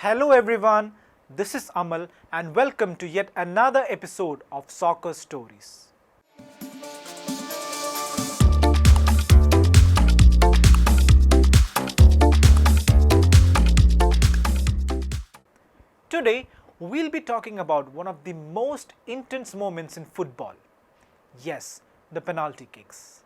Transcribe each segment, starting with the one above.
Hello everyone, this is Amal and welcome to yet another episode of Soccer Stories. Today, we'll be talking about one of the most intense moments in football. Yes, the penalty kicks.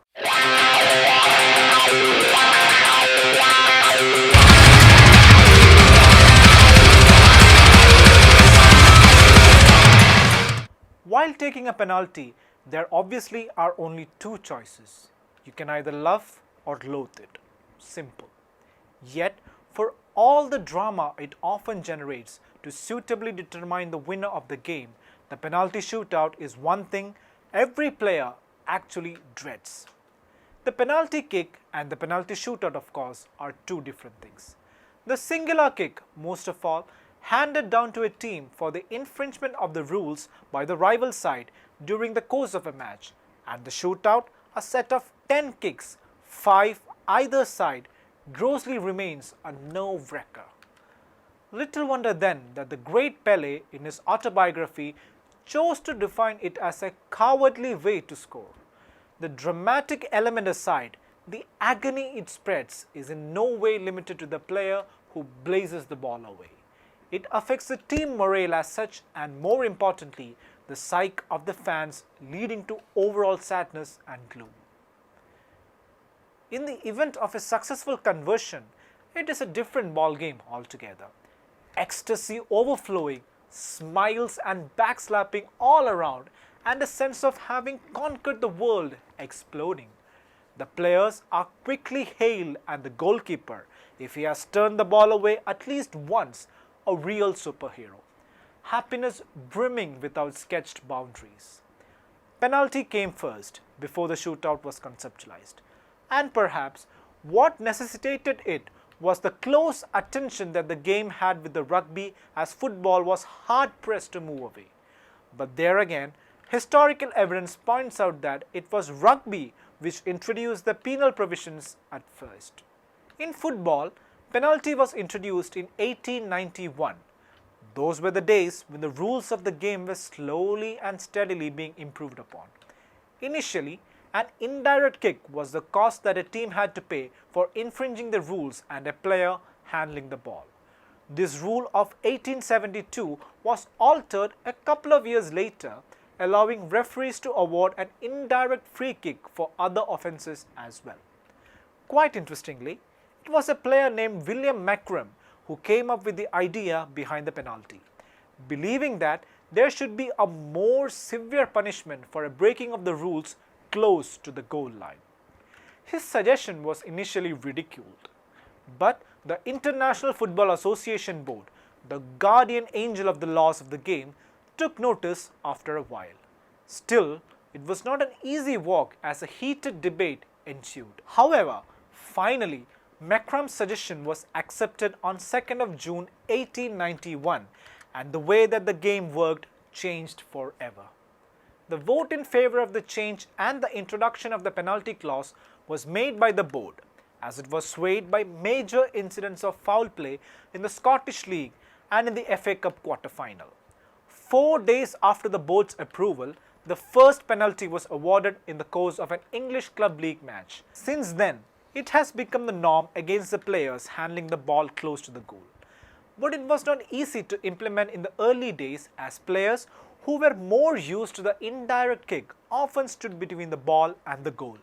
While taking a penalty, there obviously are only two choices. You can either love or loathe it. Simple. Yet, for all the drama it often generates to suitably determine the winner of the game, the penalty shootout is one thing every player actually dreads. The penalty kick and the penalty shootout, of course, are two different things. The singular kick, most of all, handed down to a team for the infringement of the rules by the rival side during the course of a match, and the shootout, a set of 10 kicks, 5 either side, grossly remains a nerve-wrecker. Little wonder then that the great Pelé, in his autobiography, chose to define it as a cowardly way to score. The dramatic element aside, the agony it spreads is in no way limited to the player who blazes the ball away. It affects the team morale as such, and more importantly, the psyche of the fans, leading to overall sadness and gloom. In the event of a successful conversion, it is a different ballgame altogether. Ecstasy overflowing, smiles and backslapping all around, and a sense of having conquered the world exploding. The players are quickly hailed, and the goalkeeper, if he has turned the ball away at least once, a real superhero. Happiness brimming without sketched boundaries. Penalty came first before the shootout was conceptualized. And perhaps what necessitated it was the close attention that the game had with the rugby, as football was hard pressed to move away. But there again, historical evidence points out that it was rugby which introduced the penal provisions at first. In football, penalty was introduced in 1891. Those were the days when the rules of the game were slowly and steadily being improved upon. Initially, an indirect kick was the cost that a team had to pay for infringing the rules and a player handling the ball. This rule of 1872 was altered a couple of years later, allowing referees to award an indirect free kick for other offences as well. Quite interestingly, it was a player named William Macram who came up with the idea behind the penalty, believing that there should be a more severe punishment for a breaking of the rules close to the goal line. His suggestion was initially ridiculed, but the International Football Association Board, the guardian angel of the laws of the game, took notice after a while. Still, it was not an easy walk, as a heated debate ensued. However, finally, Macram's suggestion was accepted on 2nd of June 1891, and the way that the game worked changed forever. The vote in favor of the change and the introduction of the penalty clause was made by the board, as it was swayed by major incidents of foul play in the Scottish League and in the FA Cup quarter-final. 4 days after the board's approval, the first penalty was awarded in the course of an English Club League match. Since then, it has become the norm against the players handling the ball close to the goal. But it was not easy to implement in the early days, as players who were more used to the indirect kick often stood between the ball and the goal.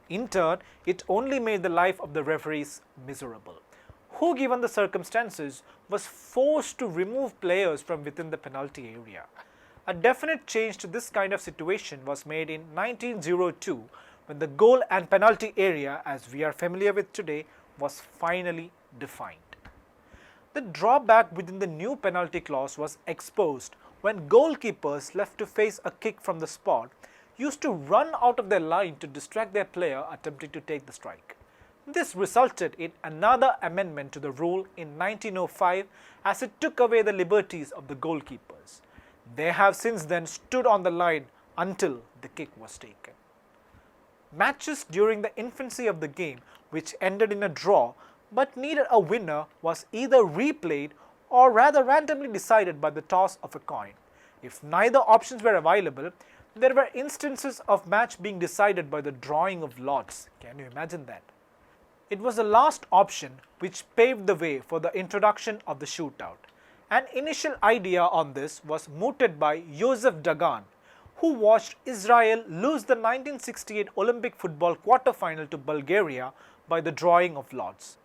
In turn, it only made the life of the referees miserable, who, given the circumstances, was forced to remove players from within the penalty area. A definite change to this kind of situation was made in 1902, when the goal and penalty area, as we are familiar with today, was finally defined. The drawback within the new penalty clause was exposed when goalkeepers, left to face a kick from the spot, used to run out of their line to distract their player attempting to take the strike. This resulted in another amendment to the rule in 1905, as it took away the liberties of the goalkeepers. They have since then stood on the line until the kick was taken. Matches during the infancy of the game, which ended in a draw but needed a winner, was either replayed or rather randomly decided by the toss of a coin. If neither options were available, there were instances of match being decided by the drawing of lots. Can you imagine that? It was the last option which paved the way for the introduction of the shootout. An initial idea on this was mooted by Joseph Dagan, who watched Israel lose the 1968 Olympic football quarter-final to Bulgaria by the drawing of lots.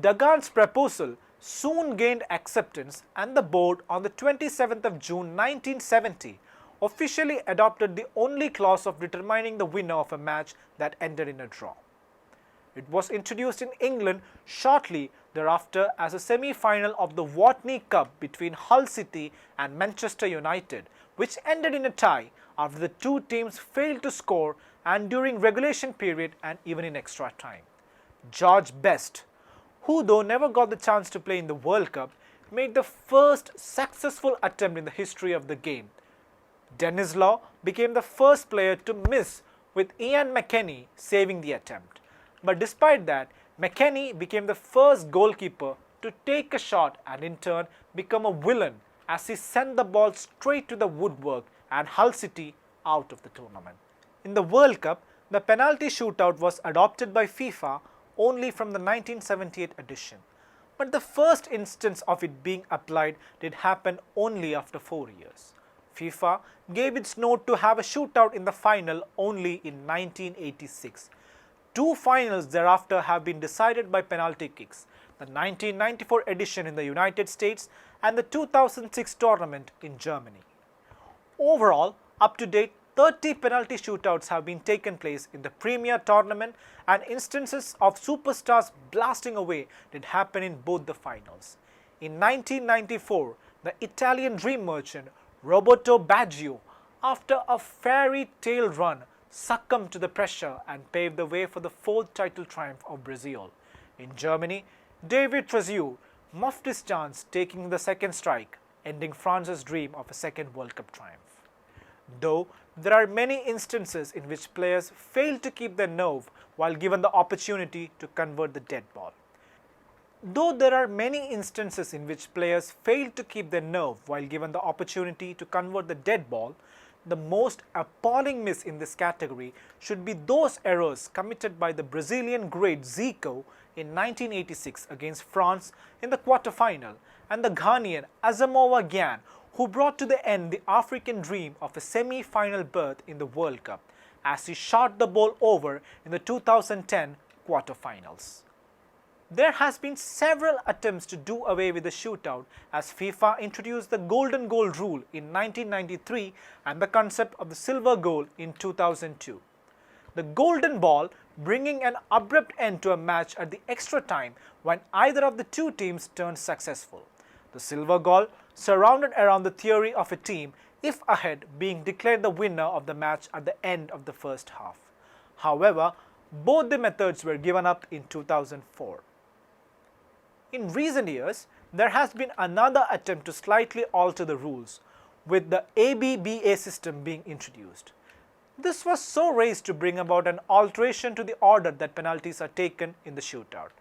Dagan's proposal soon gained acceptance, and the board on the 27th of June 1970 officially adopted the only clause of determining the winner of a match that ended in a draw. It was introduced in England shortly thereafter as a semi-final of the Watney Cup between Hull City and Manchester United, which ended in a tie after the two teams failed to score and during regulation period and even in extra time. George Best, who though never got the chance to play in the World Cup, made the first successful attempt in the history of the game. Dennis Law became the first player to miss, with Ian McKennie saving the attempt. But despite that, McKennie became the first goalkeeper to take a shot and in turn become a villain as he sent the ball straight to the woodwork and Hull City out of the tournament. In the World Cup, the penalty shootout was adopted by FIFA only from the 1978 edition, but the first instance of it being applied did happen only after 4 years. FIFA gave its note to have a shootout in the final only in 1986. Two finals thereafter have been decided by penalty kicks, the 1994 edition in the United States and the 2006 tournament in Germany. Overall, up to date, 30 penalty shootouts have been taken place in the Premier tournament, and instances of superstars blasting away did happen in both the finals. In 1994, the Italian dream merchant Roberto Baggio, after a fairy tale run, succumbed to the pressure and paved the way for the fourth title triumph of Brazil. In Germany, David Trezeguet muffed his chance, taking the second strike, ending France's dream of a second World Cup triumph. Though there are many instances in which players fail to keep their nerve while given the opportunity to convert the dead ball. The most appalling miss in this category should be those errors committed by the Brazilian great Zico in 1986 against France in the quarter-final, and the Ghanaian Asamoah Gyan, who brought to the end the African dream of a semi-final berth in the World Cup as he shot the ball over in the 2010 quarter-finals. There has been several attempts to do away with the shootout as FIFA introduced the golden goal rule in 1993 and the concept of the silver goal in 2002. The golden ball bringing an abrupt end to a match at the extra time when either of the two teams turned successful. The silver goal surrounded around the theory of a team, if ahead, being declared the winner of the match at the end of the first half. However, both the methods were given up in 2004. In recent years, there has been another attempt to slightly alter the rules, with the ABBA system being introduced. This was so raised to bring about an alteration to the order that penalties are taken in the shootout.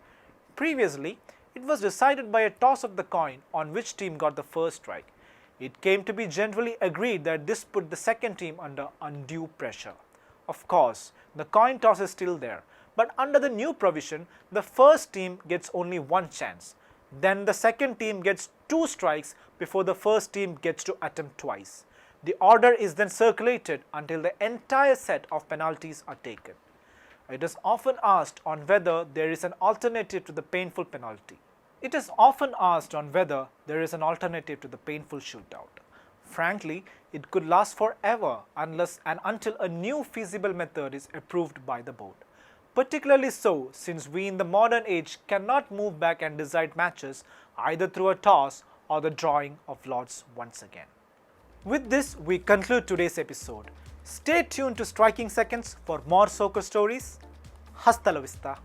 Previously, it was decided by a toss of the coin on which team got the first strike. It came to be generally agreed that this put the second team under undue pressure. Of course, the coin toss is still there, but under the new provision, the first team gets only one chance. Then the second team gets two strikes before the first team gets to attempt twice. The order is then circulated until the entire set of penalties are taken. It is often asked on whether there is an alternative to the painful penalty. Shootout. Frankly, it could last forever unless and until a new feasible method is approved by the board. Particularly so since we in the modern age cannot move back and decide matches either through a toss or the drawing of lots once again. With this, we conclude today's episode. Stay tuned to Striking Seconds for more soccer stories. Hasta la vista.